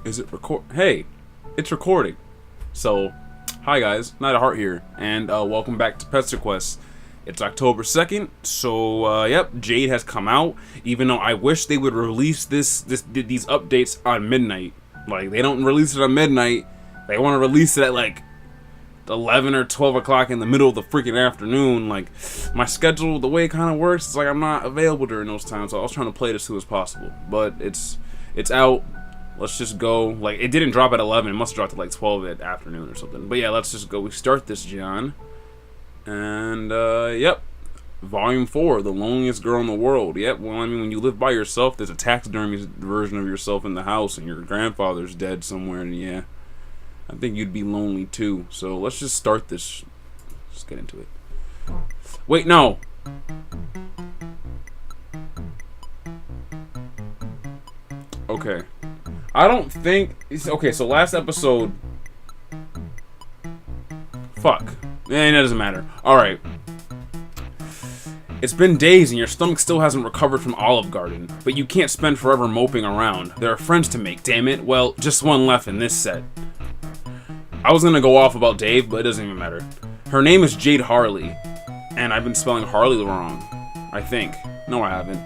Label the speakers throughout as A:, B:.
A: Is it record? Hey, it's recording. So, hi guys, Night of Heart here, and welcome back to Pesterquest. It's October 2nd, so yep, Jade has come out. Even though I wish they would release these updates on midnight. Like, they don't release it on midnight. They want to release it at like 11 or 12 o'clock in the middle of the freaking afternoon. Like, my schedule, the way it kind of works, it's like I'm not available during those times. So I was trying to play it as soon as possible, but it's out. Let's just go. Like, it didn't drop at 11. It must have dropped at like 12 at afternoon or something. But yeah, let's just go. We start this, John. And, yep. Volume 4, The Loneliest Girl in the World. Yep, well, I mean, when you live by yourself, there's a taxidermy version of yourself in the house, and your grandfather's dead somewhere, and yeah. I think you'd be lonely, too. So, let's just start this. Let's get into it. Wait, no! Okay. I don't think... Okay, so last episode... Fuck. That doesn't matter. Alright. It's been days and your stomach still hasn't recovered from Olive Garden, but you can't spend forever moping around. There are friends to make, damn it. Well, just one left in this set. I was gonna go off about Dave, but it doesn't even matter. Her name is Jade Harley, and I've been spelling Harley wrong. I think. No, I haven't.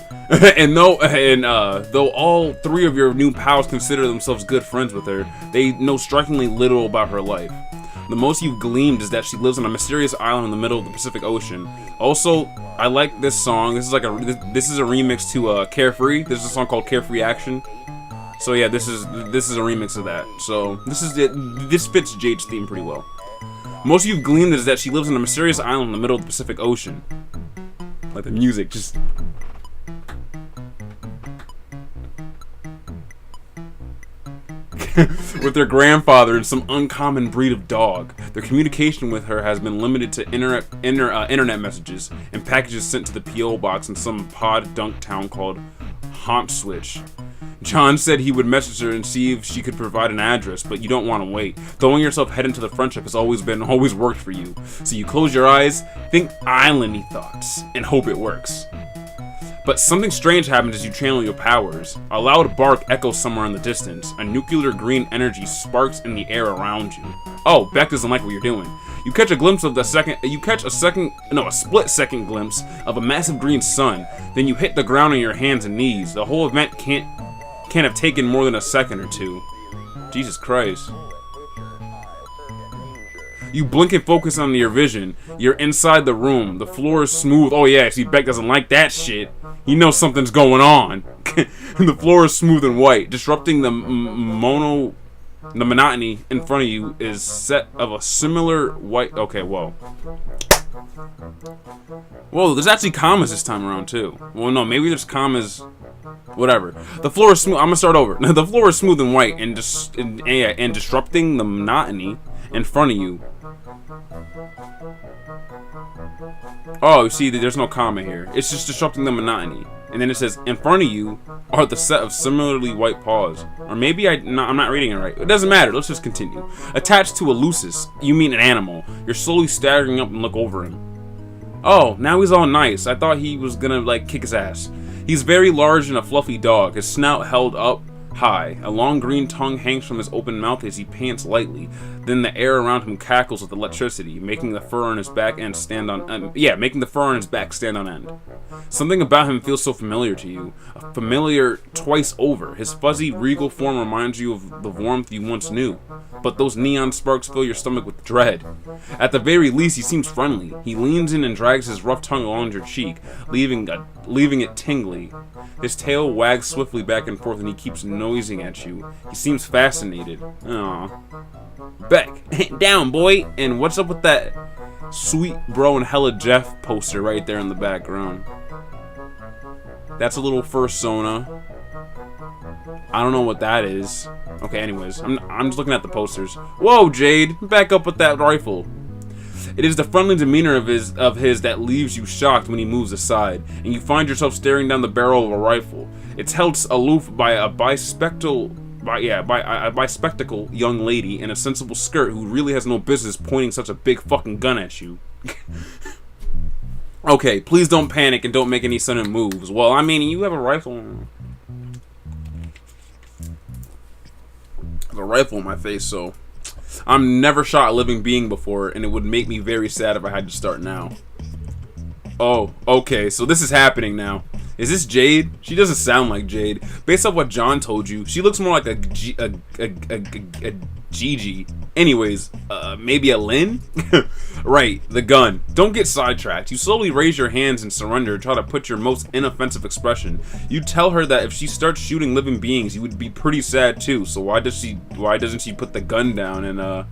A: Though all three of your new pals consider themselves good friends with her, they know strikingly little about her life. The most you've gleaned is that she lives on a mysterious island in the middle of the Pacific Ocean. Also, I like this song. This is a remix to Carefree. There's a song called Carefree Action. So yeah, this is a remix of that. So this fits Jade's theme pretty well. Most you've gleaned is that she lives on a mysterious island in the middle of the Pacific Ocean. Like the music, just. With their grandfather and some uncommon breed of dog. Their communication with her has been limited to internet messages and packages sent to the P.O. box in some pod-dunk town called Switch. John said he would message her and see if she could provide an address, but you don't want to wait. Throwing yourself head into the friendship has always worked for you. So you close your eyes, think islandy thoughts, and hope it works. But something strange happens as you channel your powers. A loud bark echoes somewhere in the distance. A nuclear green energy sparks in the air around you. Oh, Beck doesn't like what you're doing. You catch a split-second glimpse of a massive green sun. Then you hit the ground on your hands and knees. The whole event can't have taken more than a second or two. Jesus Christ. You blink and focus on your vision. You're inside the room. The floor is smooth. Oh yeah, see, Beck doesn't like that shit. He knows something's going on. The floor is smooth and white. Disrupting the monotony in front of you is set of a similar white... Okay, whoa. Whoa, there's actually commas this time around, too. Well, no, maybe there's commas... Whatever. The floor is smooth... I'm gonna start over. The floor is smooth and white and disrupting the monotony in front of you. Oh, you see, there's no comma here. It's just disrupting the monotony. And then it says, in front of you are the set of similarly white paws. Or maybe I'm not reading it right. It doesn't matter. Let's just continue. Attached to a lucis, you mean an animal. You're slowly staggering up and look over him. Oh, now he's all nice. I thought he was gonna, like, kick his ass. He's very large and a fluffy dog. His snout held up high. A long green tongue hangs from his open mouth as he pants lightly. Then the air around him cackles with electricity, making the fur on his back stand on end. Something about him feels so familiar to you. Familiar twice over. His fuzzy, regal form reminds you of the warmth you once knew. But those neon sparks fill your stomach with dread. At the very least, he seems friendly. He leans in and drags his rough tongue along your cheek, leaving it tingly. His tail wags swiftly back and forth and he keeps nosing at you. He seems fascinated. Aww. Beck, down, boy! And what's up with that sweet bro and hella Jeff poster right there in the background? That's a little fursona. I don't know what that is. Okay, anyways, I'm just looking at the posters. Whoa, Jade! Back up with that rifle. It is the friendly demeanor of his that leaves you shocked when he moves aside, and you find yourself staring down the barrel of a rifle. It's held aloof by a bispectacle young lady in a sensible skirt who really has no business pointing such a big fucking gun at you. Okay, please don't panic and don't make any sudden moves. Well, I mean, you have a rifle. with a rifle in my face, so I'm never shot a living being before, and it would make me very sad if I had to start now. Oh, okay, so this is happening now. Is this Jade? She doesn't sound like Jade. Based off what John told you, she looks more like a Gigi. Anyways, maybe a Lynn? Right, the gun. Don't get sidetracked. You slowly raise your hands and surrender. Try to put your most inoffensive expression. You tell her that if she starts shooting living beings, you would be pretty sad too. So why doesn't she put the gun down and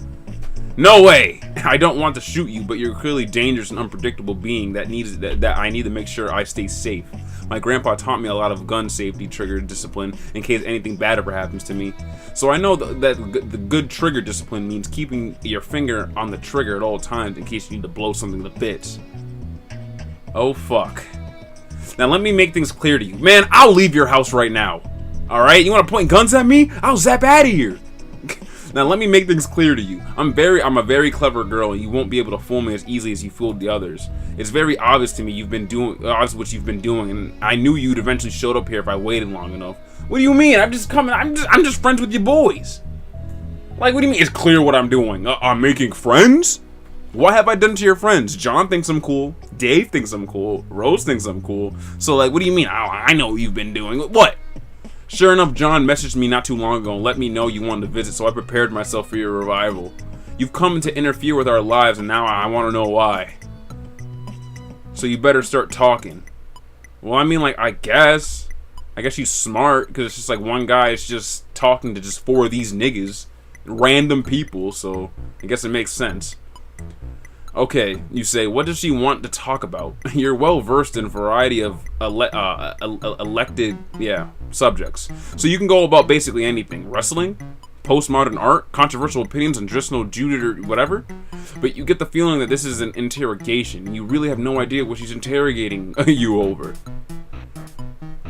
A: No way! I don't want to shoot you, but you're clearly dangerous and unpredictable being that I need to make sure I stay safe. My grandpa taught me a lot of gun safety trigger discipline in case anything bad ever happens to me. So I know that the good trigger discipline means keeping your finger on the trigger at all times in case you need to blow something to bits. Oh fuck. Now let me make things clear to you. Man, I'll leave your house right now. Alright? You want to point guns at me? I'll zap out of here. Now let me make things clear to you. I'm a very clever girl, and you won't be able to fool me as easily as you fooled the others. It's very obvious to me what you've been doing, and I knew you'd eventually showed up here if I waited long enough. What do you mean? I'm just friends with your boys. Like, what do you mean? It's clear what I'm doing. I'm making friends? What have I done to your friends? John thinks I'm cool. Dave thinks I'm cool. Rose thinks I'm cool. So like, what do you mean? I know what you've been doing. What? Sure enough, John messaged me not too long ago and let me know you wanted to visit, so I prepared myself for your revival. You've come to interfere with our lives, and now I want to know why. So you better start talking. Well, I mean, like, I guess she's smart, because it's just like one guy is just talking to just 4 of these niggas, random people, so I guess it makes sense. Okay, you say, what does she want to talk about? You're well versed in a variety of elected subjects. So you can go about basically anything. Wrestling, postmodern art, controversial opinions on traditional Judith or whatever. But you get the feeling that this is an interrogation. You really have no idea what she's interrogating you over.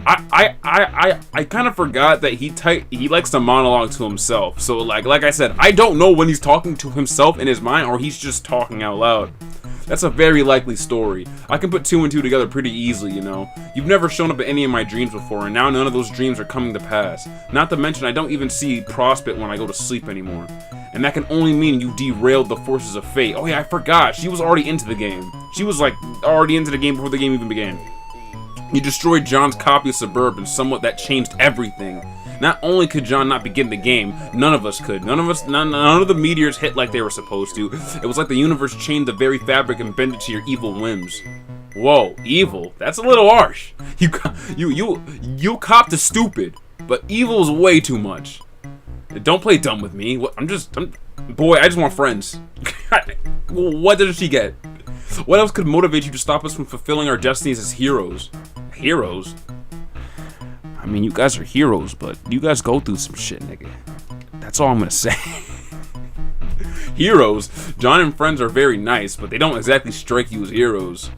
A: I kind of forgot that he likes to monologue to himself. So like I said, I don't know when he's talking to himself in his mind or he's just talking out loud. That's a very likely story. I can put 2 and 2 together pretty easily, you know. You've never shown up at any of my dreams before, and now none of those dreams are coming to pass. Not to mention, I don't even see Prospect when I go to sleep anymore. And that can only mean you derailed the forces of fate. Oh yeah, I forgot. She was already into the game. She was like already into the game before the game even began. You destroyed John's copy of Suburban, somewhat that changed everything. Not only could John not begin the game, none of us could. None of the meteors hit like they were supposed to. It was like the universe chained the very fabric and bent it to your evil whims. Whoa, evil? That's a little harsh. You copped to stupid, but evil's way too much. Don't play dumb with me. Boy, I just want friends. What does she get? What else could motivate you to stop us from fulfilling our destinies as heroes? Heroes? I mean, you guys are heroes, but you guys go through some shit, nigga. That's all I'm gonna say. Heroes? John and friends are very nice, but they don't exactly strike you as heroes.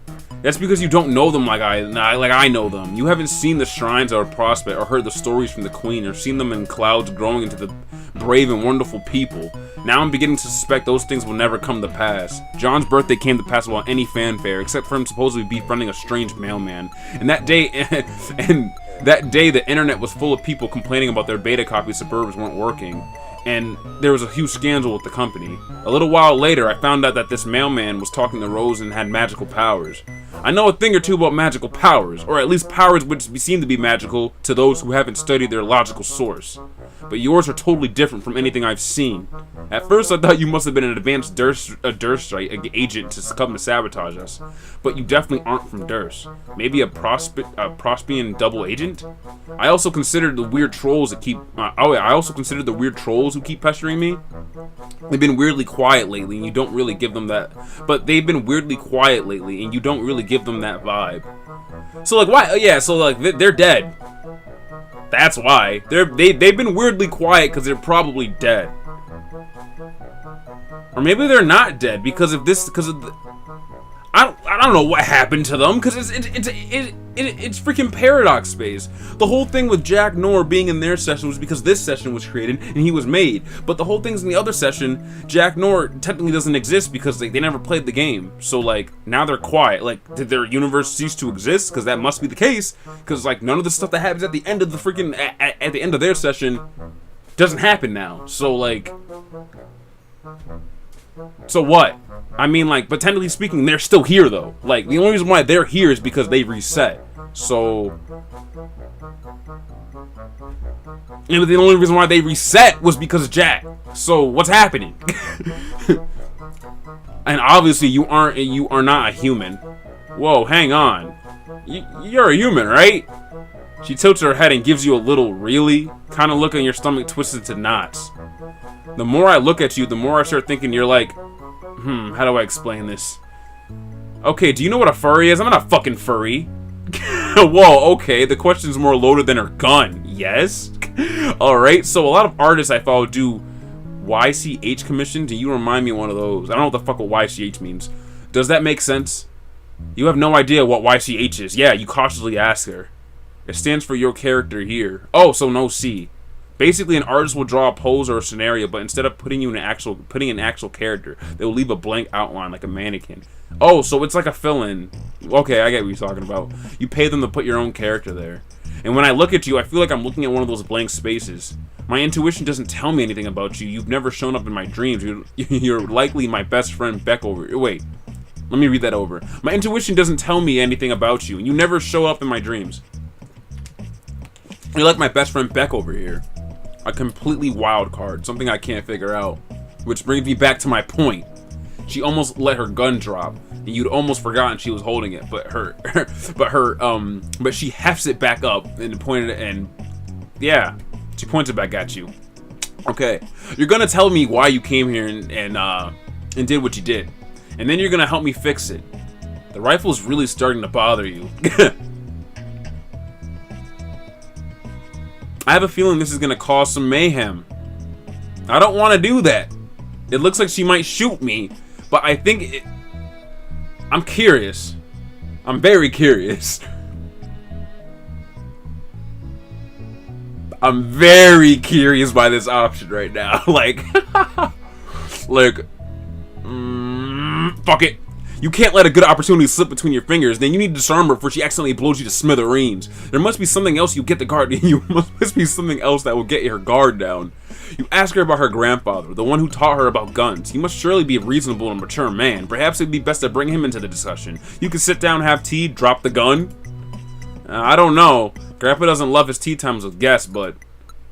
A: That's because you don't know them like I know them. You haven't seen the shrines of Prospect or heard the stories from the Queen or seen them in clouds growing into the brave and wonderful people. Now I'm beginning to suspect those things will never come to pass. John's birthday came to pass without any fanfare, except for him supposedly befriending a strange mailman. And that day, the internet was full of people complaining about their beta copy Suburbs weren't working. And there was a huge scandal with the company. A little while later, I found out that this mailman was talking to Rose and had magical powers. I know a thing or two about magical powers, or at least powers which seem to be magical to those who haven't studied their logical source. But yours are totally different from anything I've seen. At first, I thought you must have been an advanced Durstrite agent to come to sabotage us. But you definitely aren't from Durst. Maybe a Prospian double agent? I also considered the weird trolls that keep... who keep pestering me. They've been weirdly quiet lately, and you don't really give them that. But they've been weirdly quiet lately, and you don't really give them that vibe. So like, why? Yeah, so like they're dead. That's why they've been weirdly quiet because they're probably dead. Or maybe they're not dead because of I don't know what happened to them because it's freaking paradox space. The whole thing with Jack Knorr being in their session was because this session was created and he was made. But the whole thing's in the other session. Jack Knorr technically doesn't exist because they never played the game. So like now they're quiet. Like did their universe cease to exist? Because that must be the case. Because like none of the stuff that happens at the end of the freaking at the end of their session doesn't happen now. So, like, so what? I mean, like, but technically speaking, they're still here, though. Like, the only reason why they're here is because they reset. So, and the only reason why they reset was because of Jack. So, what's happening? And obviously, you are not a human. Whoa, hang on. You're a human, right? She tilts her head and gives you a little really kind of look, and your stomach twists into knots. The more I look at you, the more I start thinking you're like, how do I explain this? Okay, do you know what a furry is? I'm not a fucking furry. Whoa, okay, the question's more loaded than her gun. Yes? Alright, so a lot of artists I follow do YCH commissions, and you remind me of one of those. I don't know what the fuck what YCH means. Does that make sense? You have no idea what YCH is. Yeah, you cautiously ask her. It stands for your character here. Oh, so no C. Basically, an artist will draw a pose or a scenario, but instead of putting an actual character, they will leave a blank outline like a mannequin. Oh, so it's like a fill-in. Okay, I get what you're talking about. You pay them to put your own character there. And when I look at you, I feel like I'm looking at one of those blank spaces. My intuition doesn't tell me anything about you. You've never shown up in my dreams. You're likely my best friend Beck over. Wait, let me read that over. My intuition doesn't tell me anything about you, and you never show up in my dreams. You're like my best friend Beck over here. A completely wild card, something I can't figure out. Which brings me back to my point. She almost let her gun drop, and you'd almost forgotten she was holding it, but she hefts it back up and pointed it, and yeah, she points it back at you. Okay, you're gonna tell me why you came here and did what you did, and then you're gonna help me fix it. The rifle's really starting to bother you. I have a feeling this is gonna cause some mayhem. I don't want to do that. It looks like she might shoot me, but I think I'm curious. I'm very curious. I'm very curious by this option right now. Like, fuck it. You can't let a good opportunity slip between your fingers. Then you need to disarm her before she accidentally blows you to smithereens. There must be something else you get the guard. You must be something else that will get her guard down. You ask her about her grandfather, the one who taught her about guns. He must surely be a reasonable and mature man. Perhaps it'd be best to bring him into the discussion. You can sit down, have tea, drop the gun. I don't know. Grandpa doesn't love his tea times with guests, but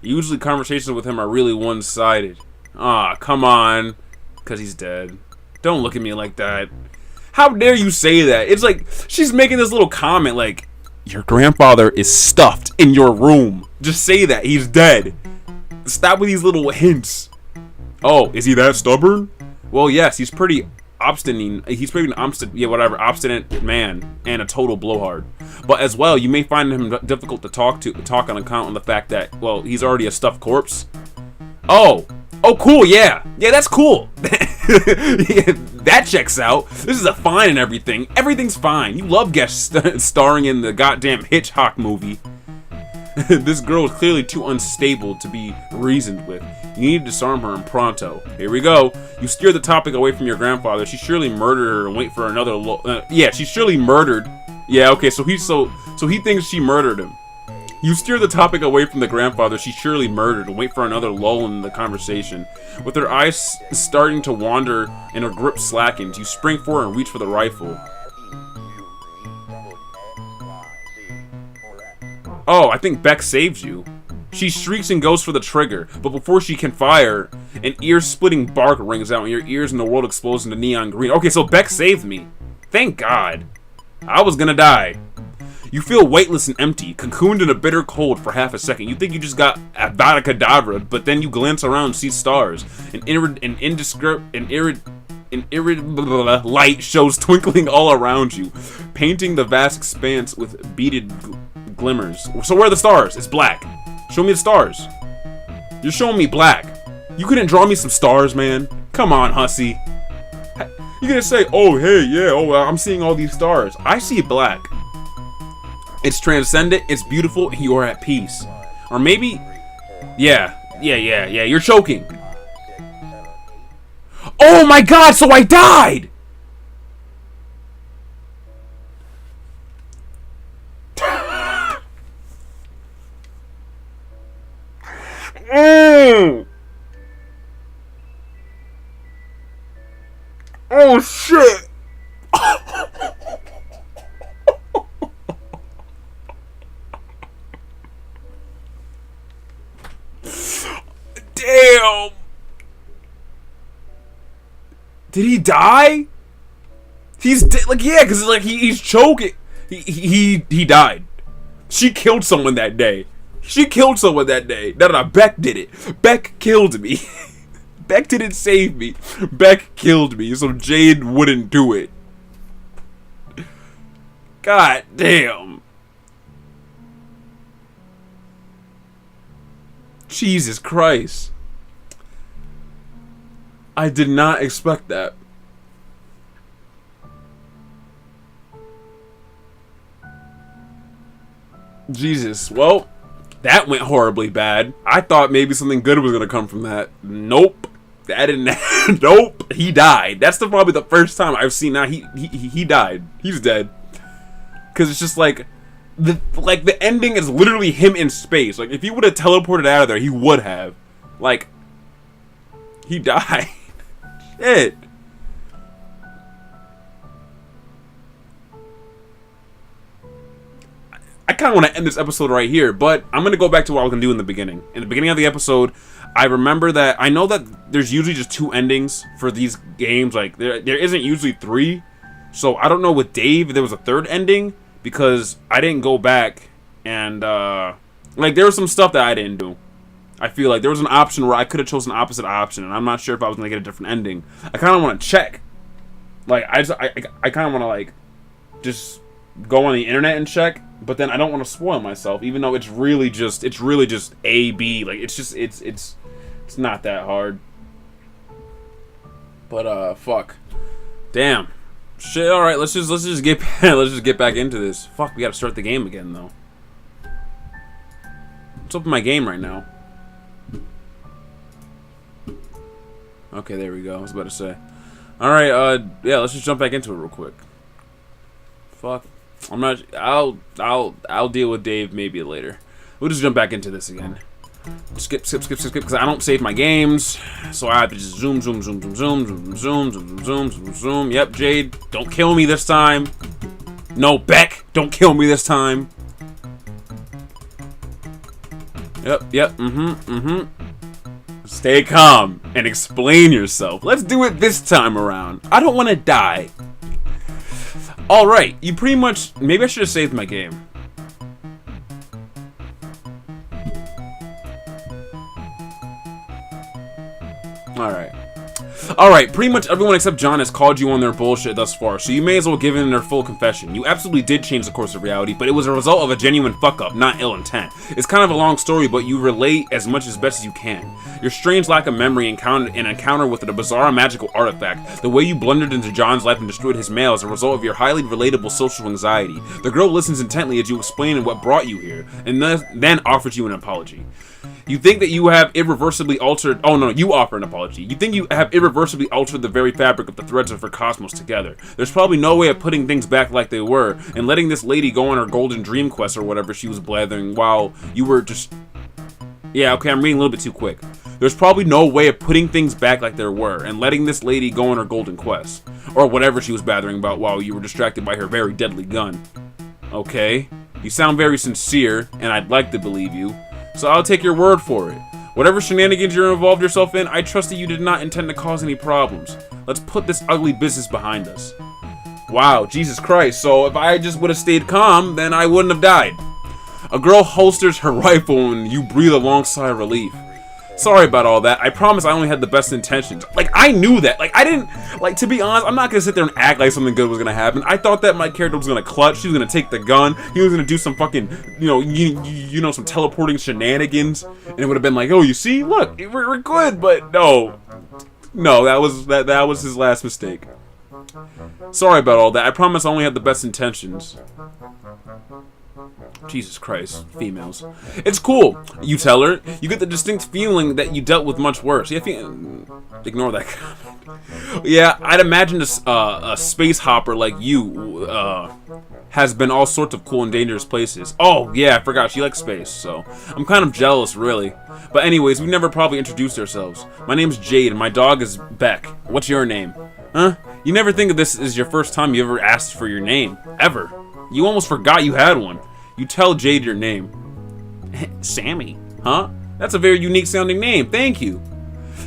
A: usually conversations with him are really one-sided. Ah, come on. 'Cause he's dead. Don't look at me like that. How dare you say that? It's like she's making this little comment like, your grandfather is stuffed in your room. Just say that. He's dead. Stop with these little hints. Oh, is he that stubborn? Well, yes, he's pretty obstinate. He's pretty obstinate man and a total blowhard. But as well, you may find him difficult to talk on account of the fact that, well, he's already a stuffed corpse. Oh, cool, yeah, that's cool. Yeah, that checks out. This is a fine and everything. Everything's fine. You love guest starring in the goddamn Hitchcock movie. This girl is clearly too unstable to be reasoned with. You need to disarm her and pronto. Here we go. You steer the topic away from your grandfather. She surely murdered her and wait for another. Yeah, she surely murdered. Yeah, okay. So he thinks she murdered him. You steer the topic away from the grandfather she surely murdered and wait for another lull in the conversation. With her eyes starting to wander and her grip slackens, you spring forward and reach for the rifle. Oh, I think Beck saves you. She shrieks and goes for the trigger, but before she can fire, an ear-splitting bark rings out and your ears and the world explodes into neon green. Okay, so Beck saved me. Thank God. I was gonna die. You feel weightless and empty, cocooned in a bitter cold for half a second. You think you just got Avada Kedavra, but then you glance around and see stars. An irid light shows twinkling all around you, painting the vast expanse with beaded glimmers. So where are the stars? It's black. Show me the stars. You're showing me black. You couldn't draw me some stars, man? Come on, hussy. You're gonna say, oh, hey, yeah, I'm seeing all these stars. I see black. It's transcendent, it's beautiful, and you are at peace. Or maybe, yeah, you're choking. Oh my God, so I died! Oh! Oh shit! Damn! Did he die? He's like, yeah, because like he's choking. He died. She killed someone that day. She killed someone that day. No, Beck did it. Beck killed me. Beck didn't save me. Beck killed me, so Jade wouldn't do it. God damn. Jesus Christ. I did not expect that. Jesus. Well, that went horribly bad. I thought maybe something good was gonna come from that. Nope. That didn't. Nope. He died. That's probably the first time I've seen that. He died. He's dead. Cause it's just like the ending is literally him in space. Like if he would have teleported out of there, he would have. Like he died. Shit. I kind of want to end this episode right here, but I'm going to go back to what I was going to do in the beginning. In the beginning of the episode, I remember that I know that there's usually just 2 endings for these games. Like, there isn't usually 3. So, I don't know with Dave if there was a 3rd ending, because I didn't go back and, like, there was some stuff that I didn't do. I feel like there was an option where I could have chosen an opposite option, and I'm not sure if I was going to get a different ending. I kind of want to check. Like, I kind of want to, like, just go on the internet and check, but then I don't want to spoil myself, even though it's really just A, B. Like, it's just, it's not that hard. But, fuck. Damn. Shit, alright, let's just get back into this. Fuck, we gotta start the game again, though. Let's open my game right now. Okay, there we go. I was about to say. Alright, yeah, let's just jump back into it real quick. Fuck. I'm not. I'll deal with Dave maybe later. We'll just jump back into this again. Skip, because I don't save my games, so I have to just zoom. Yep, Jade, don't kill me this time. No, Beck, don't kill me this time. Yep, Stay calm and explain yourself. Let's do it this time around. I don't want to die. Alright, you pretty much... Maybe I should have saved my game. Alright, pretty much everyone except John has called you on their bullshit thus far, so you may as well give in their full confession. You absolutely did change the course of reality, but it was a result of a genuine fuck-up, not ill intent. It's kind of a long story, but you relate as much as best as you can. Your strange lack of memory encounter with a bizarre magical artifact, the way you blundered into John's life and destroyed his mail as a result of your highly relatable social anxiety. The girl listens intently as you explain what brought you here, and then offers you an apology. You think that you have irreversibly altered... Oh, no, you offer an apology. You think you have irreversibly altered the very fabric of the threads of her cosmos together. There's probably no way of putting things back like they were, and letting this lady go on her golden dream quest or whatever she was blathering while you were just... Yeah, okay, I'm reading a little bit too quick. There's probably no way of putting things back like there were, and letting this lady go on her golden quest. Or whatever she was blathering about while you were distracted by her very deadly gun. Okay. You sound very sincere, and I'd like to believe you. So I'll take your word for it. Whatever shenanigans you're involved yourself in, I trust that you did not intend to cause any problems. Let's put this ugly business behind us. Wow, Jesus Christ. So if I just would have stayed calm, then I wouldn't have died. A girl holsters her rifle and you breathe a long sigh of relief. Sorry about all that. I promise I only had the best intentions. Like, I knew that. Like, I didn't... Like, to be honest, I'm not gonna sit there and act like something good was gonna happen. I thought that my character was gonna clutch. She was gonna take the gun. He was gonna do some fucking, you know, some teleporting shenanigans. And it would have been like, oh, you see? Look, we're good. But no. No, that was his last mistake. Sorry about all that. I promise I only had the best intentions. Jesus Christ, females. It's cool, you tell her. You get the distinct feeling that you dealt with much worse. Yeah, ignore that comment. Yeah, I'd imagine a space hopper like you has been all sorts of cool and dangerous places. Oh, yeah, I forgot. She likes space, so I'm kind of jealous, really. But anyways, we never probably introduced ourselves. My name's Jade, and my dog is Beck. What's your name? Huh? You never think of this as your first time you ever asked for your name. Ever. You almost forgot you had one. You tell Jade your name. Sammy. Huh? That's a very unique sounding name. Thank you.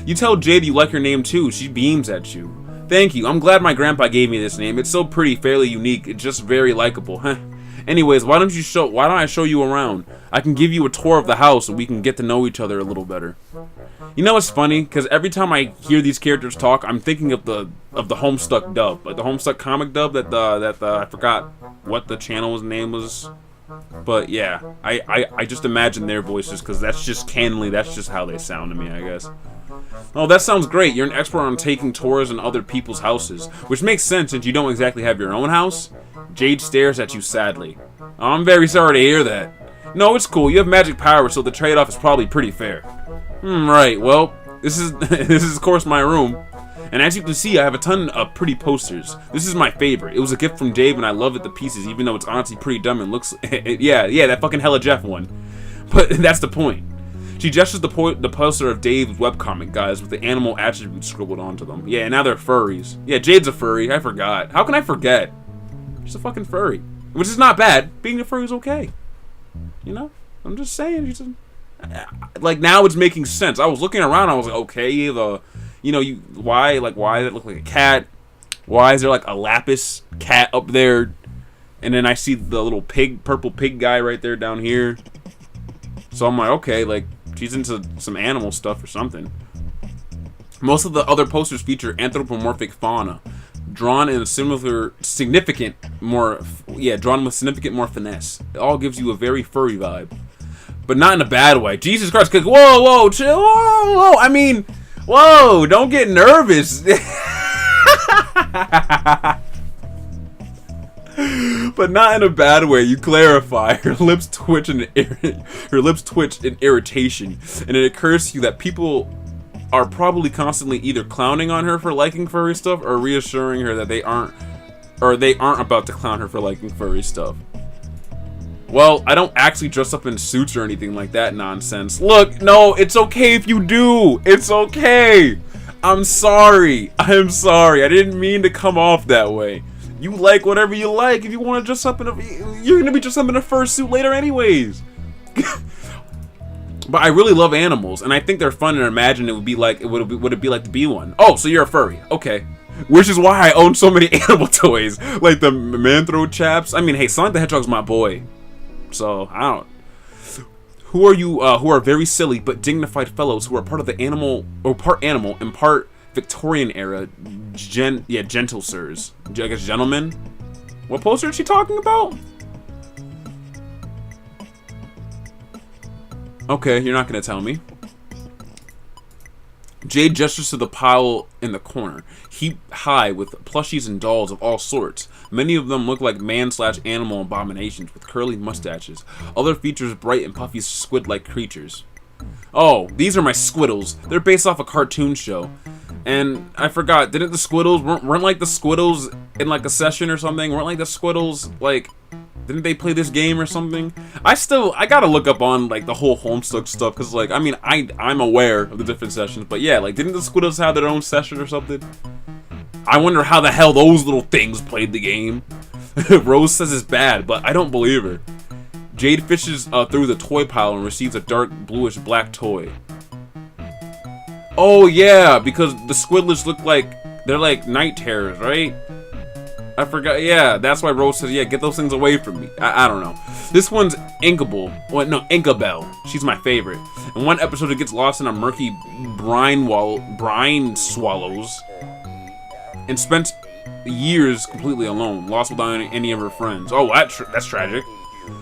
A: You tell Jade you like her name too. She beams at you. Thank you. I'm glad my grandpa gave me this name. It's so pretty, fairly unique. It's just very likable. Huh. Anyways, why don't I show you around? I can give you a tour of the house so we can get to know each other a little better. You know what's funny? Because every time I hear these characters talk, I'm thinking of the Homestuck dub, like the Homestuck comic dub that I forgot what the channel's name was. But yeah, I just imagine their voices because that's just canonly, that's just how they sound to me, I guess. Oh, that sounds great. You're an expert on taking tours in other people's houses, which makes sense since you don't exactly have your own house. Jade stares at you sadly. Oh, I'm very sorry to hear that. No, it's cool. You have magic powers, so the trade-off is probably pretty fair. Right. Well, this is of course my room. And as you can see, I have a ton of pretty posters. This is my favorite. It was a gift from Dave, and I love it to pieces, even though it's honestly pretty dumb and looks... yeah, that fucking Hella Jeff one. But that's the point. She gestures the poster of Dave's webcomic guys with the animal attributes scribbled onto them. Yeah, and now they're furries. Yeah, Jade's a furry. I forgot. How can I forget? She's a fucking furry. Which is not bad. Being a furry is okay. You know? I'm just saying. She's like, now it's making sense. I was looking around, I was like, okay, why does it look like a cat? Why is there like a lapis cat up there? And then I see the little purple pig guy right there down here. So I'm like, okay, like, she's into some animal stuff or something. Most of the other posters feature anthropomorphic fauna, drawn with significant more finesse. It all gives you a very furry vibe. But not in a bad way. Jesus Christ, whoa, chill, whoa, I mean, whoa, don't get nervous. But not in a bad way. You clarify. Her lips twitch in irritation, and it occurs to you that people are probably constantly either clowning on her for liking furry stuff or reassuring her that they aren't about to clown her for liking furry stuff. Well, I don't actually dress up in suits or anything like that nonsense. Look, no, it's okay if you do. It's okay. I'm sorry. I'm sorry. I didn't mean to come off that way. You like whatever you like. If you want to dress up you're gonna be dressed up in a fursuit later anyways. But I really love animals, and I think they're fun, and imagine would it be like to be one. Oh, so you're a furry. Okay. Which is why I own so many animal toys. Like the Manthro chaps. I mean, hey, Sonic the Hedgehog's my boy. So, I don't... Who are you, who are very silly but dignified fellows who are part of the part animal and part Victorian era gentle sirs. I guess gentlemen? What poster is she talking about? Okay, you're not gonna tell me. Jade gestures to the pile in the corner, heaped high with plushies and dolls of all sorts. Many of them look like man/animal abominations with curly mustaches. Other features bright and puffy squid-like creatures. Oh, these are my Squiddles. They're based off a cartoon show. And I forgot, didn't the Squiddles, weren't like the Squiddles in like a session or something? Weren't like the Squiddles, like, didn't they play this game or something? I gotta look up on like the whole Homestuck stuff, because like, I mean, I'm aware of the different sessions, but yeah, like, didn't the Squiddles have their own session or something? I wonder how the hell those little things played the game. Rose says it's bad, but I don't believe her. Jade fishes through the toy pile and receives a dark bluish black toy. Oh yeah, because the Squidlets look like, they're like night terrors, right? I forgot, yeah, that's why Rose says, yeah, get those things away from me. I don't know. This one's Inkable. Well, no, Inkabelle. She's my favorite. In one episode, it gets lost in a murky brine swallows and spent years completely alone, lost without any of her friends. Oh, that's tragic.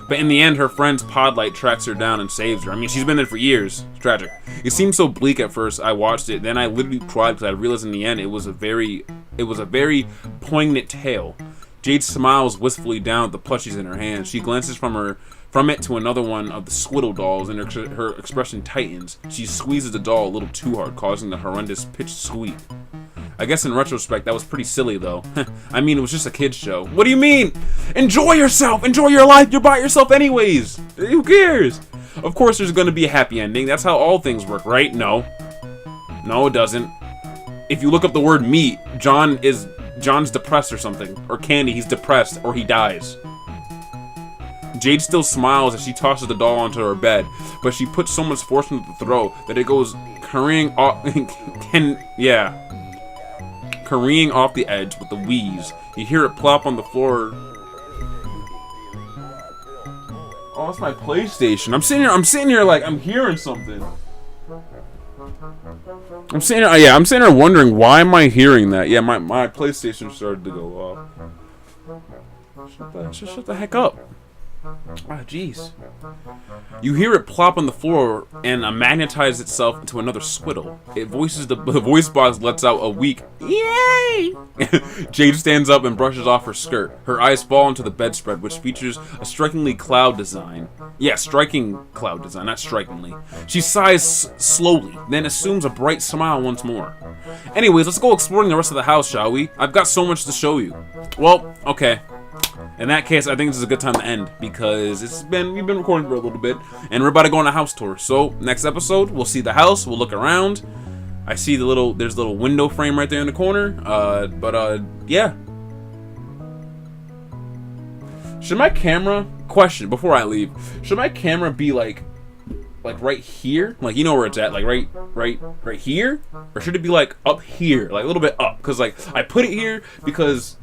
A: But in the end, her friend's podlight tracks her down and saves her. I mean, she's been there for years. It's tragic. It seemed so bleak at first. I watched it, then I literally cried because I realized in the end it was a very poignant tale. Jade smiles wistfully down at the plushies in her hands. She glances from it to another one of the Squiddle dolls, and her expression tightens. She squeezes the doll a little too hard, causing the horrendous pitched squeak. I guess in retrospect, that was pretty silly, though. I mean, it was just a kid's show. What do you mean? Enjoy yourself! Enjoy your life! You're by yourself anyways! Who cares? Of course there's gonna be a happy ending. That's how all things work, right? No. No, it doesn't. If you look up the word meat, John's depressed or something. Or Candy, he's depressed, or he dies. Jade still smiles as she tosses the doll onto her bed, but she puts so much force into the throw that it goes careening off, careening off the edge with a wheeze. You hear it plop on the floor. Oh, it's my PlayStation. I'm sitting here like I'm hearing something. I'm sitting here wondering, why am I hearing that? Yeah, my PlayStation started to go off. Shut the heck up. Ah, jeez. You hear it plop on the floor and magnetize itself into another squiddle. The voice box lets out a weak yay. Jade stands up and brushes off her skirt. Her eyes fall into the bedspread, which features a striking cloud design. Yeah, striking cloud design, not strikingly. She sighs slowly, then assumes a bright smile once more. Anyways, let's go exploring the rest of the house, shall we? I've got so much to show you. Well, okay. In that case, I think this is a good time to end, because we've been recording for a little bit, and we're about to go on a house tour. So next episode, we'll see the house, we'll look around. I see there's a little window frame right there in the corner. Yeah. Should my camera, question before I leave, should my camera be like right here? Like, you know where it's at, like right here? Or should it be like up here, like a little bit up? Cause like I put it here because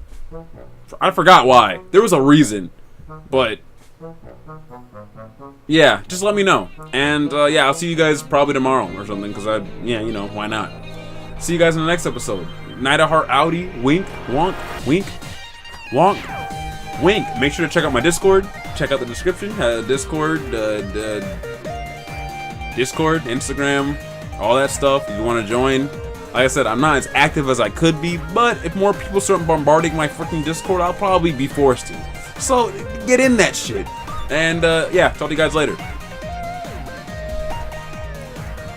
A: I forgot why. There was a reason, but yeah, just let me know. And yeah, I'll see you guys probably tomorrow or something, because you know, why not? See you guys in the next episode. Night of Heart Audi, wink, wonk, wink, wonk, wink. Make sure to check out my Discord. Check out the description. Discord, Instagram, all that stuff. If you want to join. Like I said, I'm not as active as I could be, but if more people start bombarding my freaking Discord, I'll probably be forced to. So, get in that shit. And, yeah, talk to you guys later.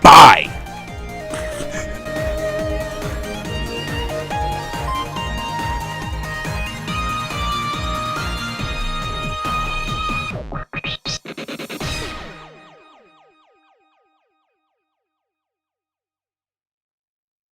A: Bye!